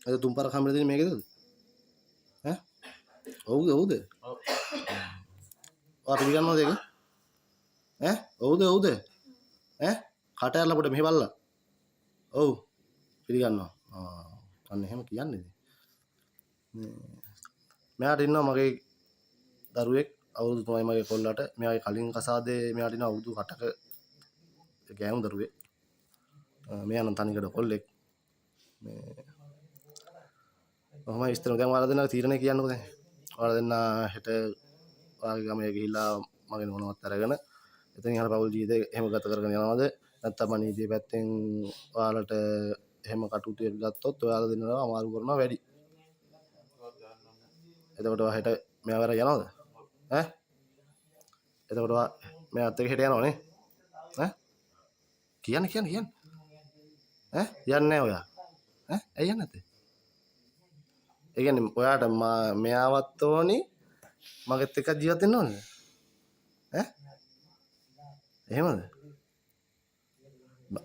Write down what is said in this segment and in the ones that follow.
අද තුන් පාරක් හම්බෙලා තියෙන්නේ මේකේද? ඈ? ඔව්ද? ඔයා පිළිගන්නවද ඒක? ඈ? ඔව්ද? ඈ? කට ඇරලා පොඩ මෙහෙ බලලා. ඔව්. පිළිගන්නවා. අන්න එහෙම කියන්නේ. මෙයාට ඉන්නවා මගේ දරුවෙක් අවුරුදු 3යි මගේ කොල්ලට. මෙයාගේ කලින් කසාදේ මෙයාට ඉන්න අවුරුදු 8ක ගෑනු දරුවෙක්. මෙයා නම් තනිකඩ කොල්ලෙක්. මේ කොහොමයි ඉස්තර දැන් ඔයාලා දෙන්නා තීරණය කියන්නකෝ දැන්. ඔයාලා දෙන්නා හෙට ඔයාගේ ගමේ ගිහිල්ලා මගේ මොනවත් අරගෙන එතනින් යන පෞල් ජීවිතේ එහෙම ගත කරගෙන යනවද? නැත්නම් නීතිය පැත්තෙන් ඔයාලට එහෙම කටයුතු ගත්තොත් ඔයාලා දෙන්නවා අමාරු කරනවා වැඩි. එතකොට ඔයා හෙට මෙයාව අරන් යනවද? ඈ? එතකොට ඔයා මෙයාත් එක්ක හෙට යනවනේ? ඈ? කියන්න. ඈ? යන්නේ නැහැ ඔයා. ඈ? ඇයි යන්නේ නැත්තේ? ඒ කියන්නේ ඔයාට මෙයාවත් ඕනි මගෙත් එක්ක ජීවත් වෙන්න ඕනද? ඈ? එහෙමද?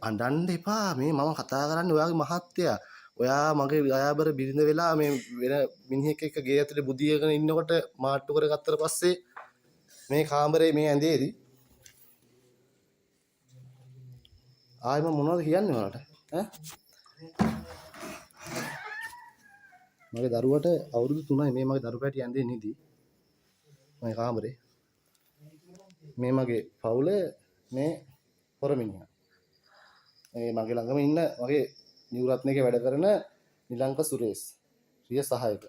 අඬන්න එපා. මේ මම කතා කරන්නේ ඔයාගේ මහත්තයා. ඔයා මගේ ගයාබර බිරිඳ වෙලා මේ වෙන මිනිහෙක් එක්ක ගේ ඇතුලේ බුදියගෙන ඉන්නකොට මාට්ටු කරගත්තට පස්සේ මේ කාමරේ මේ ඇඳේදී ආයෙ මම මොනවද කියන්නේ ඔයාලට? ඈ? මගේ දරුවට අවුරුදු 3යි මේ මගේ දරු පැටිය ඇඳේ නිදි. මගේ කාමරේ. මේ මගේ පවුල මේ හොරමිනිහා. මේ මගේ ළඟම ඉන්න මගේ නිව්රත්නයේ වැඩ කරන නිලංක සුරේෂ්. රිය සහායක.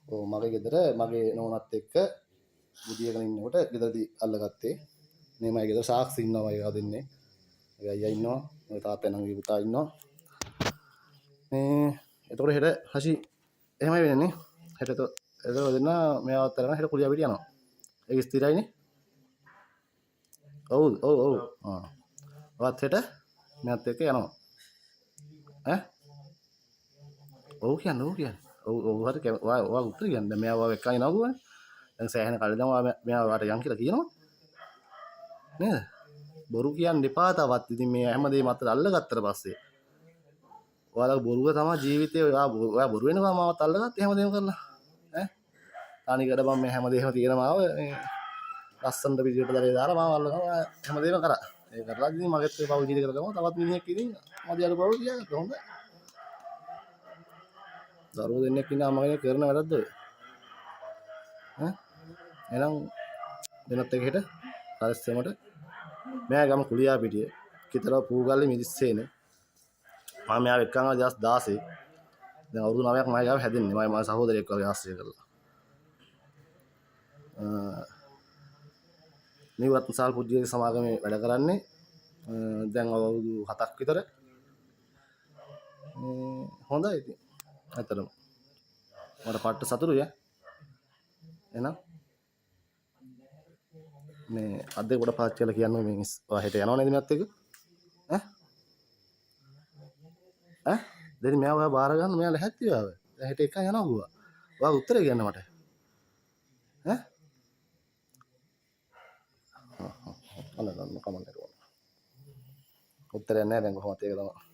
ඔව් මගේ ගෙදර මගේ නෝනත් එක්ක බුදියගෙන ඉන්නකොට ගෙදරදී අල්ලගත්තේ. මේ මගේ ගෙදර සාක්ෂි ඉන්නවා ඒවා දෙන්නේ. මගේ අයියා ඉන්නවා. මගේ තාත්තා නංගි පුතා ඉන්නවා. මේ එතකොට හෙට හෂි එහෙමයි වෙන්නේ නේ. හෙට එතකොට දෙන්න මෙයාවත් අරගෙන හෙට කුලියා පිට යනවා. ඒක ස්ථිරයිනේ. ඔව්. ඔවත් හෙට මෙයාත් එක්ක යනවා. ඈ? ඔව් කියන්න. ඔව් හරි ඔයා උත්තර කියන්න. දැන් මෙයා ඔයාව එක්කන් එනවා කියන්නේ. දැන් සෑහෙන කල් ඉඳන් ඔයා මෙයා ඔයාට යන් කියලා කියනවා. නේද? බොරු කියන්න එපා තවත්. ඉතින් මේ හැමදේම අතට අල්ලගත්තට පස්සේ ඔයාලගේ බොරුව තමයි ජීවිතේ ඔයා බොරු වෙනවා මාවත් අල්ලගත්ත හැමදේම කරලා. ඈ? තනිකඩ මම මේ හැමදේම තියෙනමාව මේ ලස්සනට පිළිවෙලට දරේ දාලා මාව අල්ලනවා හැමදේම කරා. ඒ කරලා ඉතින් මගෙත් ඒ පව් ජීවිතේ කරගම තවත් මිනිහෙක් ඉතින් මදියට පව් කියා කොහොමද? දරුවෝ දෙන්නෙක් ඉන්නා මගේ කරන වැඩක්ද ඔය? ඈ? එහෙනම් දෙනත් එක හෙට පරිස්සමට මෙයා ගම කුලියා පිටිය කිතරව පූගල්ලේ මිරිස්සේනේ මම මෙයාව එක්කන් ආව 2016 දැන් අවුරුදු 9ක් මම ගාව හැදෙන්නේ මම සහෝදරයෙක් වගේ ආශ්‍රය කරලා මේ වත්සාල් පුජ්‍යයේ සමාගමේ වැඩ කරන්නේ දැන් අවුරුදු 7ක් විතර හොඳයි ඉතින් ඇත්තටම මට පට්ට සතුටුයි එහෙනම් මේ අද්දේ කොට පාත් කියලා කියන්නේ මේ ඔයා හෙට යනව නේද මෙයත් එක්ක ඈ දෙනි මෙයා ඔයා බාර ගන්න මෙයා ලැහැත්ති ආව දැන් හෙට එකන් යනවා ගුවා ඔයා උත්තරේ කියන්න මට ඈ අන්න කමන්න උත්තරයක් නැහැ දැන් කොහොමද ඒක තමයි